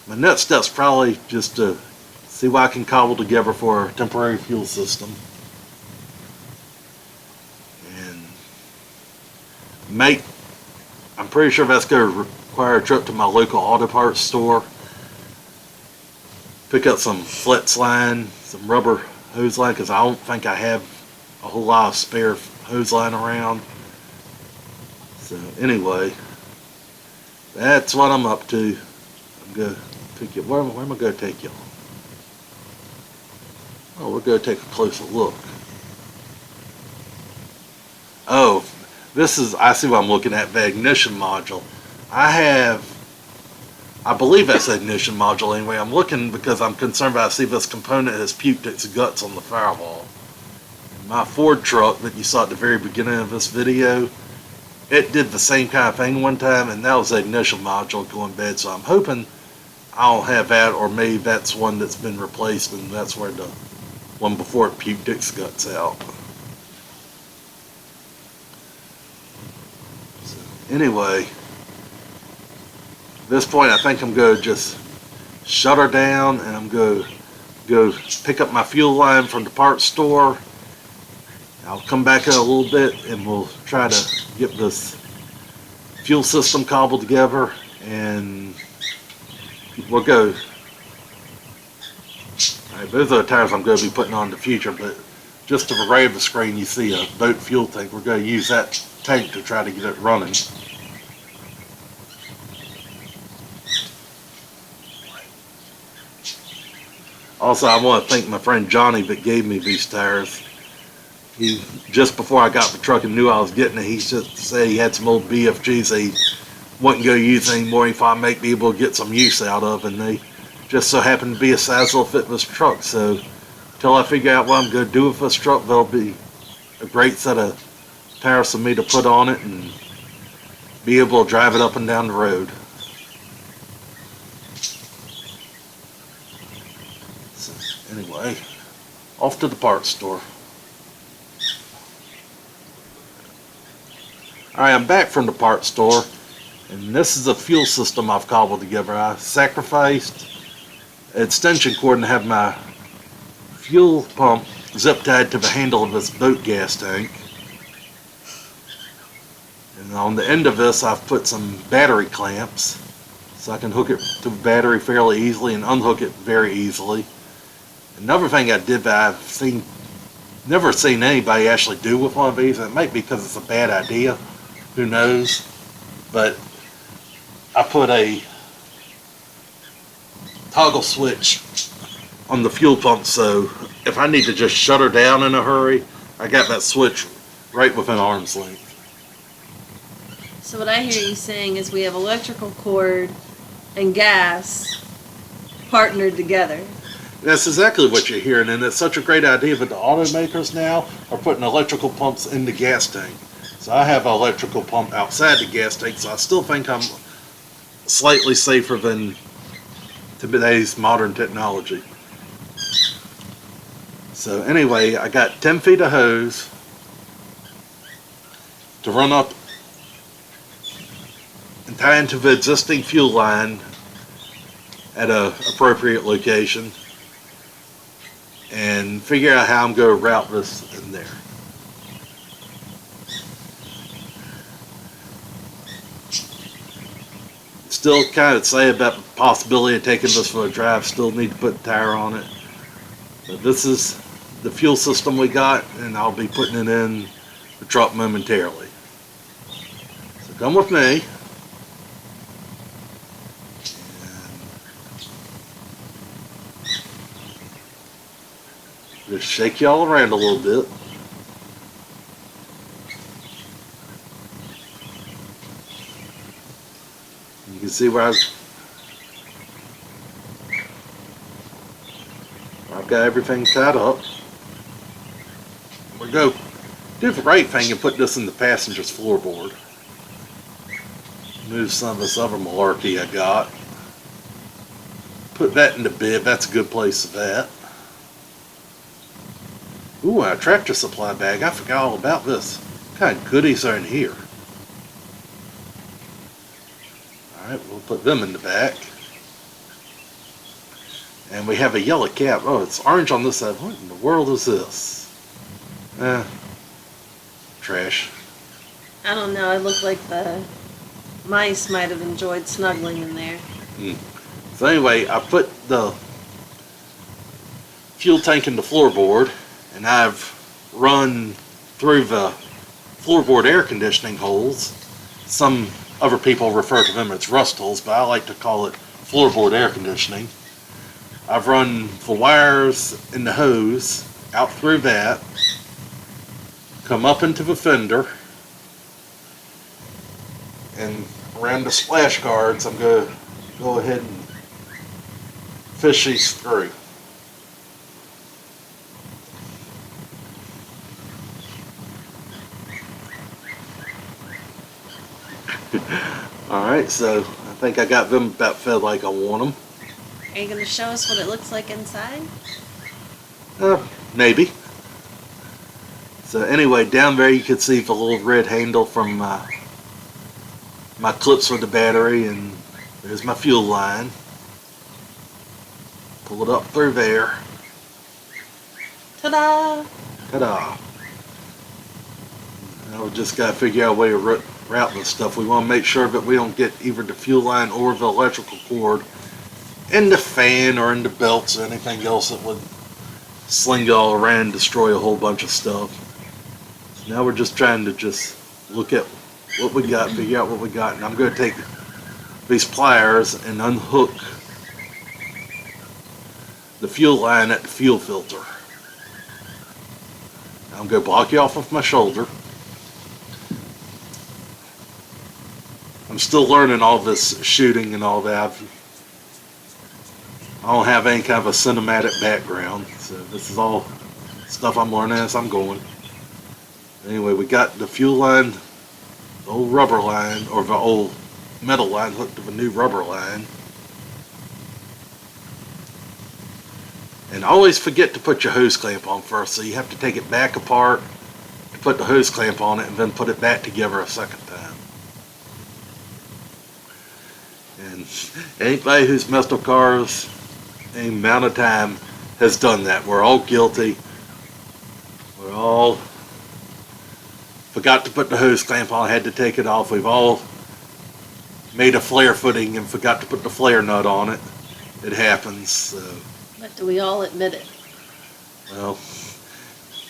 my next step's probably just to see what I can cobble together for a temporary fuel system, and I'm pretty sure that's going to require a trip to my local auto parts store, pick up some flex line, some rubber hose line, because I don't think I have a whole lot of spare hose line around. So anyway, that's what I'm up to. I'm going to take you. Where am I going to take you? Oh, we're going to take a closer look. Oh, I see what I'm looking at, the ignition module. I believe that's the ignition module anyway. I'm looking because I'm concerned about, I see this component has puked its guts on the firewall. My Ford truck that you saw at the very beginning of this video, it did the same kind of thing one time, and that was the ignition module going bad. So I'm hoping I don't have that, or maybe that's one that's been replaced, and that's where the one before it puked its guts out. So anyway, at this point I think I'm going to just shut her down, and I'm going to go pick up my fuel line from the parts store. I'll come back in a little bit, and we'll try to get this fuel system cobbled together, and we'll go. Alright, those are the tires I'm going to be putting on in the future, but just to the right of the screen you see a boat fuel tank. We're going to use that tank to try to get it running. Also, I want to thank my friend Johnny that gave me these tires. He, just before I got the truck and knew I was getting it, he just said he had some old BFGs that he wasn't going to use anymore. He thought I might be able to get some use out of, and they just so happened to be a size that'll fit this truck. So until I figure out what I'm going to do with this truck, there'll be a great set of tires for me to put on it and be able to drive it up and down the road. So anyway, off to the parts store. Alright, I'm back from the parts store, And this is a fuel system I've cobbled together. I sacrificed extension cord and have my fuel pump zip tied to the handle of this boat gas tank. And on the end of this I've put some battery clamps so I can hook it to the battery fairly easily and unhook it very easily. Another thing I did that I've never seen anybody actually do with one of these, and it might be because it's a bad idea, who knows, but I put a toggle switch on the fuel pump, so if I need to just shut her down in a hurry, I got that switch right within arm's length. So what I hear you saying is we have electrical cord and gas partnered together. That's exactly what you're hearing, and it's such a great idea, but the automakers now are putting electrical pumps in the gas tank. So I have an electrical pump outside the gas tank, so I still think I'm slightly safer than today's modern technology. So anyway, I got 10 feet of hose to run up and tie into the existing fuel line at an appropriate location and figure out how I'm going to route this in there. Still kind of say about the possibility of taking this for a drive, still need to put a tire on it. But this is the fuel system we got, and I'll be putting it in the truck momentarily. So come with me. And just shake y'all around a little bit. You can see where I've got everything tied up. We'll go do the right thing and put this in the passenger's floorboard. Move some of this other malarkey I got. Put that in the bib. That's a good place for that. Ooh, a tractor supply bag. I forgot all about this. What kind of goodies are in here? Alright, we'll put them in the back. And we have a yellow cap. Oh, it's orange on this side. What in the world is this? Trash. I don't know, it looked like the mice might have enjoyed snuggling in there. So anyway, I put the fuel tank in the floorboard, and I've run through the floorboard air conditioning holes. Some other people refer to them as rust holes, but I like to call it floorboard air conditioning. I've run the wires in the hose out through that, come up into the fender, and around the splash guards. I'm going to go ahead and fish these through. Alright, so I think I got them about fed like I want them. Are you going to show us what it looks like inside? Maybe. So anyway, down there you can see the little red handle from my clips for the battery, and there's my fuel line. Pull it up through there. Ta-da! Ta-da! Now we just got to figure out a way to route this stuff. We want to make sure that we don't get either the fuel line or the electrical cord in the fan or in the belts or anything else that would sling it all around and destroy a whole bunch of stuff. So now we're just trying to just look at what we got, figure out what we got, and I'm going to take these pliers and unhook the fuel line at the fuel filter. I'm going to block you off of my shoulder. I'm still learning all this shooting and all that. I don't have any kind of a cinematic background, so this is all stuff I'm learning as I'm going. Anyway, we got the fuel line, the old rubber line, or the old metal line hooked to the new rubber line. And always forget to put your hose clamp on first, so you have to take it back apart to put the hose clamp on it and then put it back together a second time. And anybody who's messed with cars any amount of time has done that. We're all guilty. We're all forgot to put the hose clamp on, had to take it off. We've all made a flare footing and forgot to put the flare nut on it. It happens. So, But do we all admit it? well,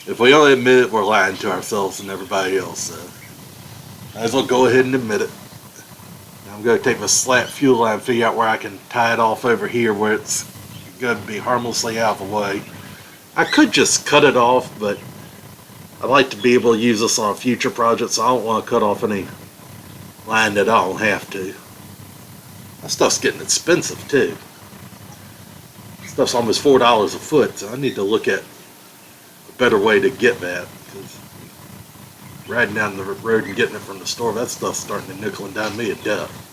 if we only admit it, we're lying to ourselves and everybody else. So, might as well go ahead and admit it. Now I'm going to take my slat fuel line and figure out where I can tie it off over here where it's going to be harmlessly out of the way. I could just cut it off, but I'd like to be able to use this on a future project, so I don't want to cut off any line that I don't have to. That stuff's getting expensive too. Stuff's almost $4 a foot, so I need to look at a better way to get that. Because riding down the road and getting it from the store, that stuff's starting to nickel and dime me to death.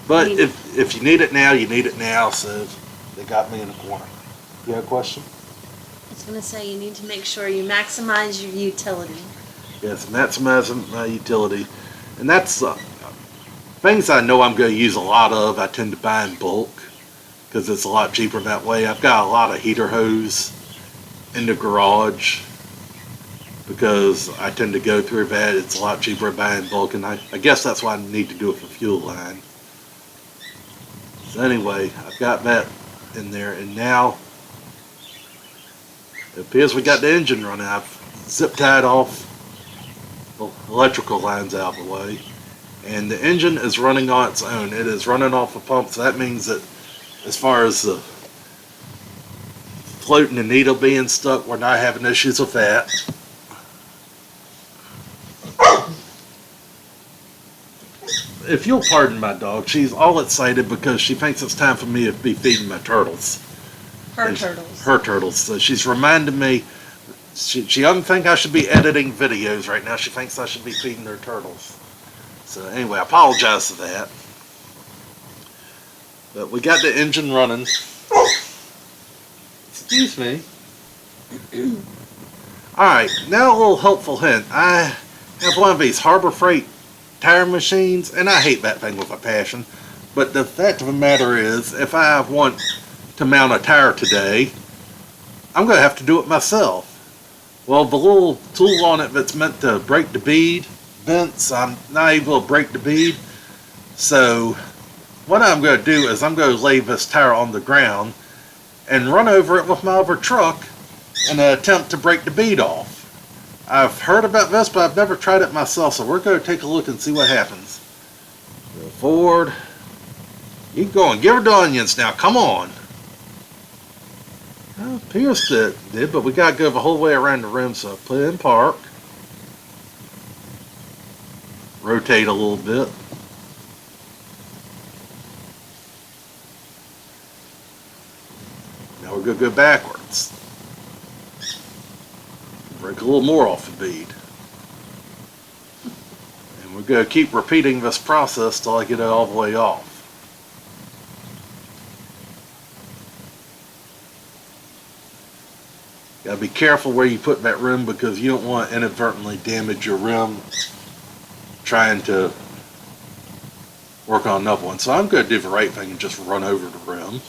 But if you need it now, you need it now, so they got me in a corner. You have a question? I was going to say you need to make sure you maximize your utility. Yes, maximizing my utility. And that's things I know I'm going to use a lot of. I tend to buy in bulk because it's a lot cheaper that way. I've got a lot of heater hose in the garage because I tend to go through that. It's a lot cheaper to buy in bulk, and I guess that's why I need to do it for fuel line. So anyway, I've got that in there, and now it appears we got the engine running. I've zip tied off the electrical lines out of the way, and the engine is running on its own. It is running off a pump, so that means that as far as the floating the needle being stuck, we're not having issues with that. If you'll pardon my dog, she's all excited because she thinks it's time for me to be feeding my turtles. Her turtles. Her turtles. So she's reminding me, she doesn't think I should be editing videos right now. She thinks I should be feeding her turtles. So anyway, I apologize for that. But we got the engine running. Excuse me. Alright, now a little helpful hint. I have one of these Harbor Freight tire machines, and I hate that thing with a passion. But the fact of the matter is, if I want to mount a tire today, I'm going to have to do it myself. Well, the little tool on it that's meant to break the bead bends, I'm not able to break the bead. So what I'm going to do is I'm going to lay this tire on the ground and run over it with my other truck in an attempt to break the bead off. I've heard about this, but I've never tried it myself, so we're going to take a look and see what happens. Go forward. You go and give her the onions now, come on. Well, it appears that it did, but we got to go the whole way around the rim, so put it in park. Rotate a little bit. Now we're going to go backwards. Break a little more off the bead. And we're going to keep repeating this process till I get it all the way off. Gotta be careful where you put that rim because you don't want to inadvertently damage your rim trying to work on another one. So I'm going to do the right thing and just run over the rim.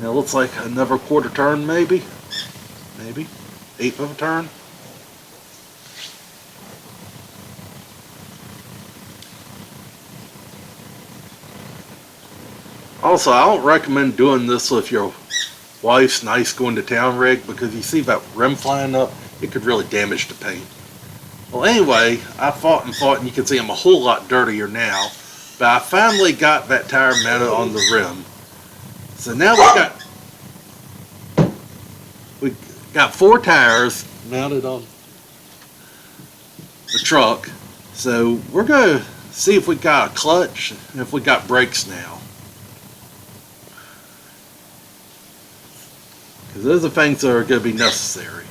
Now it looks like another quarter turn maybe, eighth of a turn. Also, I don't recommend doing this with your wife's nice going to town rig because you see that rim flying up, it could really damage the paint. Well anyway, I fought and you can see I'm a whole lot dirtier now, but I finally got that tire mounted on the rim. So now we got 4 tires mounted on the truck. So we're going to see if we got a clutch and if we got brakes now. Because those are things that are going to be necessary.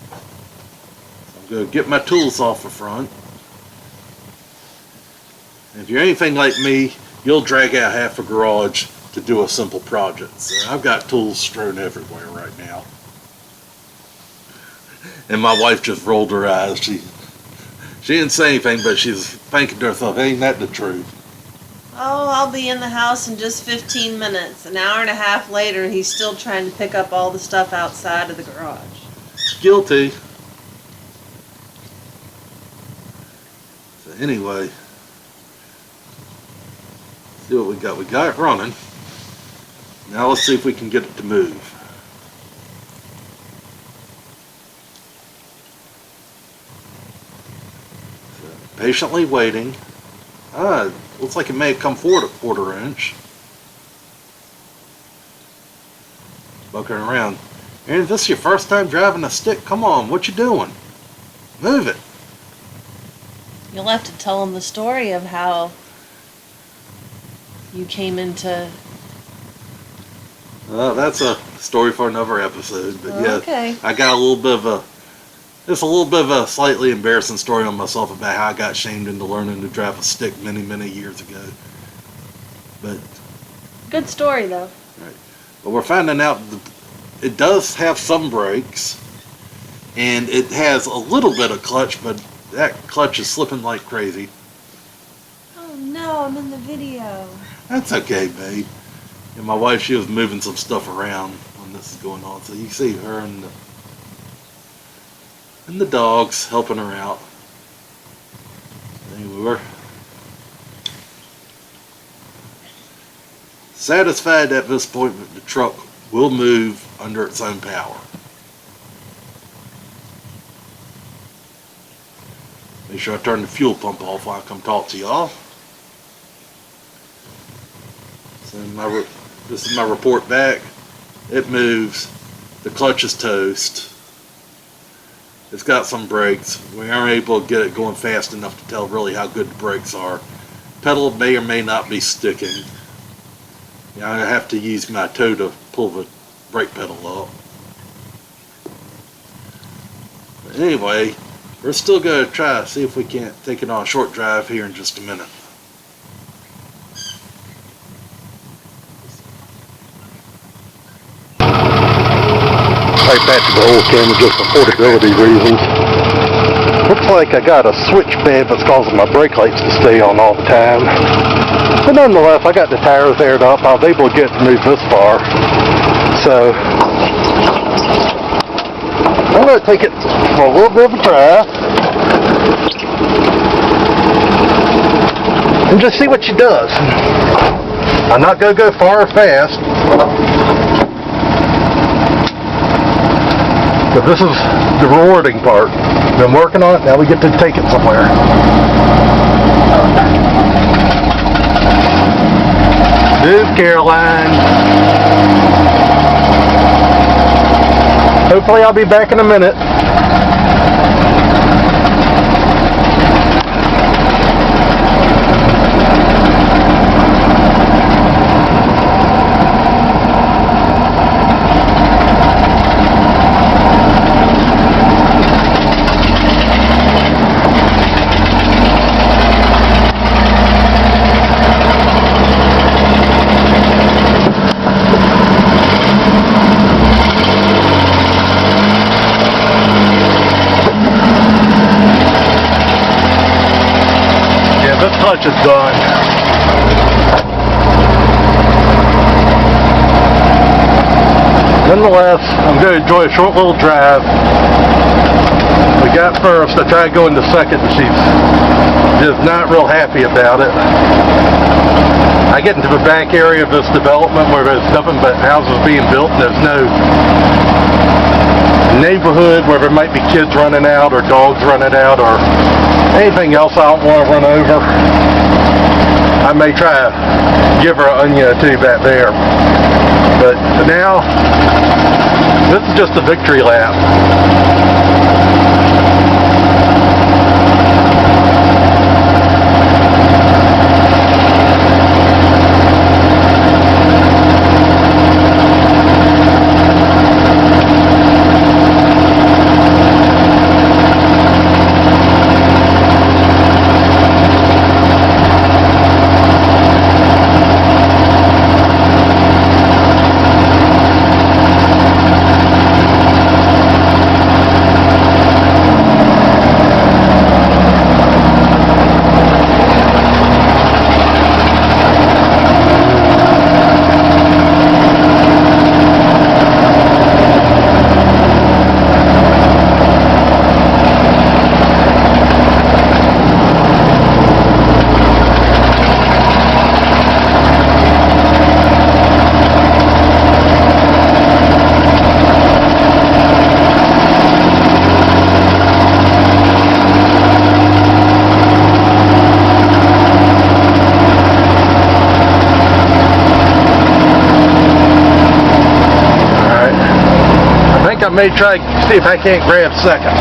So I'm going to get my tools off the front. And if you're anything like me, you'll drag out half a garage to do a simple project. So I've got tools strewn everywhere right now. And my wife just rolled her eyes. She didn't say anything, but she's thinking to herself, ain't that the truth? Oh, I'll be in the house in just 15 minutes. An hour and a half later, he's still trying to pick up all the stuff outside of the garage. Guilty. So anyway, see what we got. We got it running. Now let's see if we can get it to move. So, patiently waiting. Looks like it may have come forward a 1/4 inch. Bucking around. Aaron, if this is your first time driving a stick, come on, what you doing? Move it. You'll have to tell him the story of how you came into... That's a story for another episode, but yeah, okay. I got a little bit of a slightly embarrassing story on myself about how I got shamed into learning to drive a stick many years ago. But Good story, though. right, but we're finding out that it does have some brakes, and it has a little bit of clutch, but that clutch is slipping like crazy. Oh no, I'm in the video. That's okay, babe. And my wife, she was moving some stuff around when this is going on, so you see her and the dogs helping her out. Anyway, we're satisfied at this point that the truck will move under its own power. Make sure I turn the fuel pump off while I come talk to y'all. So this is my report back. It moves. The clutch is toast. It's got some brakes. We aren't able to get it going fast enough to tell really how good the brakes are. Pedal may or may not be sticking. I have to use my toe to pull the brake pedal up. But anyway, we're still going to try to see if we can't take it on a short drive here in just a minute. Right back to the old camera just for portability reasons. Looks like I got a switch bed that's causing my brake lights to stay on all the time. But nonetheless, I got the tires aired up. I was able to get to move this far. So I'm going to take it for a little bit of a drive and just see what she does. I'm not going to go far or fast. But this is the rewarding part. Been working on it, now we get to take it somewhere. Move, Caroline. Hopefully I'll be back in a minute. Is done. Nonetheless, I'm going to enjoy a short little drive. We got first. I tried going to second, and she's just not real happy about it. I get into the back area of this development where there's nothing but houses being built, and there's no neighborhood where there might be kids running out or dogs running out or anything else I don't want to run over. I may try to give her an onion or two back there. But for now, this is just a victory lap. may try to see if I can't grab second.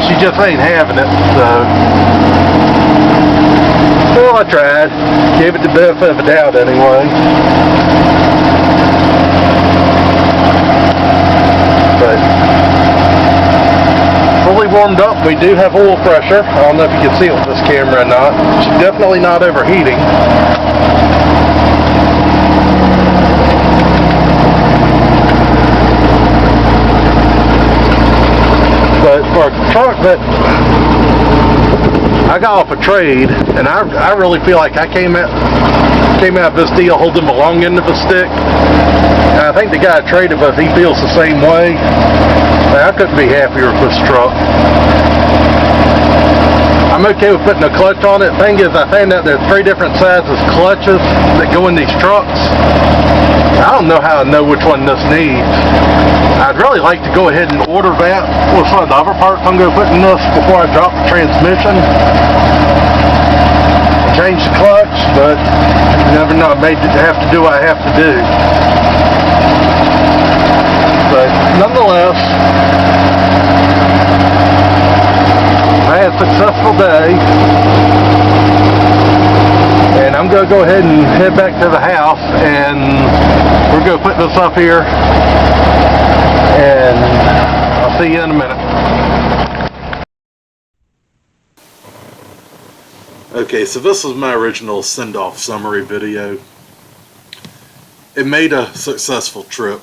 She just ain't having it, so. Well, I tried. Gave it the benefit of the doubt anyway. But fully warmed up. We do have oil pressure. I don't know if you can see it with this camera or not. She's definitely not overheating. But for a truck that I got off a trade, and I really feel like I came out of this deal holding the long end of the stick. And I think the guy I traded with, he feels the same way. Man, I couldn't be happier with this truck. I'm okay with putting a clutch on it. Thing is, I found out there's 3 different sizes clutches that go in these trucks. I don't know how I know which one this needs. I'd really like to go ahead and order that with some of the other parts I'm going to put in this before I drop the transmission. Change the clutch, but you never know. I may have to do what I have to do. But nonetheless, I had a successful day. And I'm going to go ahead and head back to the house, and we're going to put this up here, and I'll see you in a minute. Okay, so this was my original send-off summary video. It made a successful trip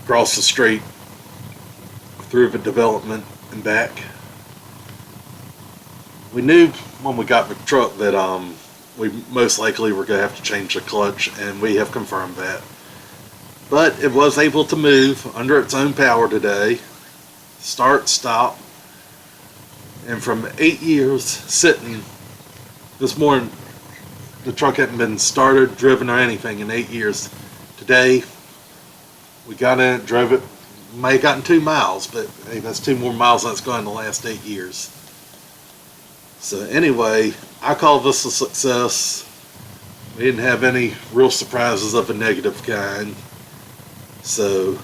across the street, through the development and back. We knew when we got the truck that we most likely were going to have to change the clutch, and we have confirmed that. But it was able to move under its own power today, start, stop, and from 8 years sitting, this morning the truck hadn't been started, driven, or anything in 8 years. Today we got in it, drove it, may have gotten 2 miles, but hey, that's 2 more miles than it's gone in the last 8 years. So anyway, I call this a success. We didn't have any real surprises of a negative kind. So,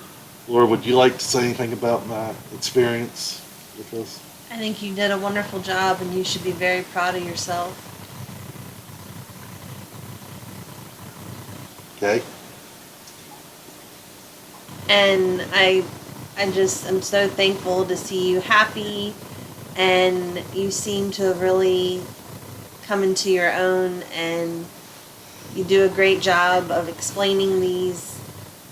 Laura, would you like to say anything about my experience with this? I think you did a wonderful job, and you should be very proud of yourself. Okay. And I'm so thankful to see you happy, and you seem to have really come into your own, and you do a great job of explaining these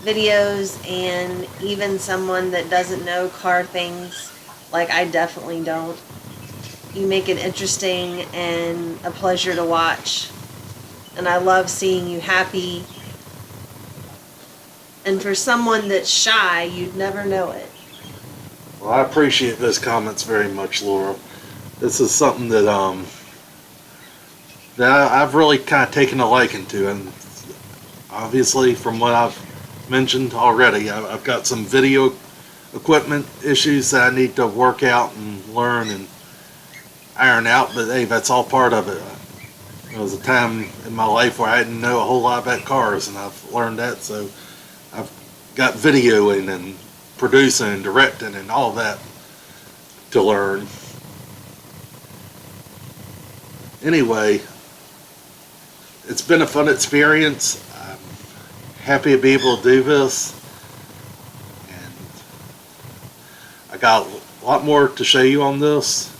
videos, and even someone that doesn't know car things, like I definitely don't, you make it interesting and a pleasure to watch. And I love seeing you happy. And for someone that's shy, you'd never know it. Well, I appreciate those comments very much, Laura. This is something that I've really kind of taken a liking to, and obviously from what I've mentioned already, I've got some video equipment issues that I need to work out and learn and iron out, but hey, that's all part of it. There was a time in my life where I didn't know a whole lot about cars, and I've learned that, so I've got videoing and producing and directing and all that to learn. Anyway, it's been a fun experience. I'm happy to be able to do this, and I got a lot more to show you on this.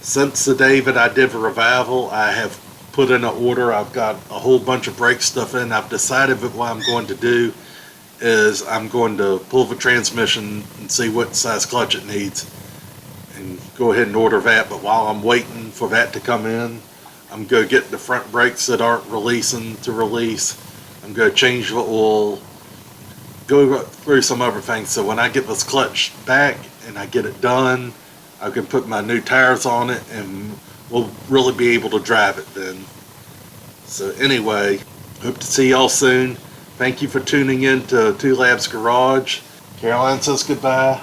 Since the day that I did the revival, I have put in an order. I've got a whole bunch of brake stuff in. I've decided that what I'm going to do is I'm going to pull the transmission and see what size clutch it needs and go ahead and order that. But while I'm waiting for that to come in, I'm going to get the front brakes that aren't releasing to release. I'm going to change the oil, go through some other things, so when I get this clutch back and I get it done, I can put my new tires on it and we'll really be able to drive it then. So anyway, hope to see y'all soon. Thank you for tuning in to Two Labs Garage. Caroline says goodbye.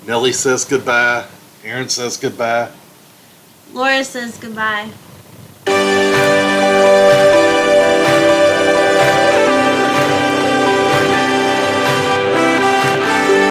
Nellie says goodbye. Aaron says goodbye. Laura says goodbye.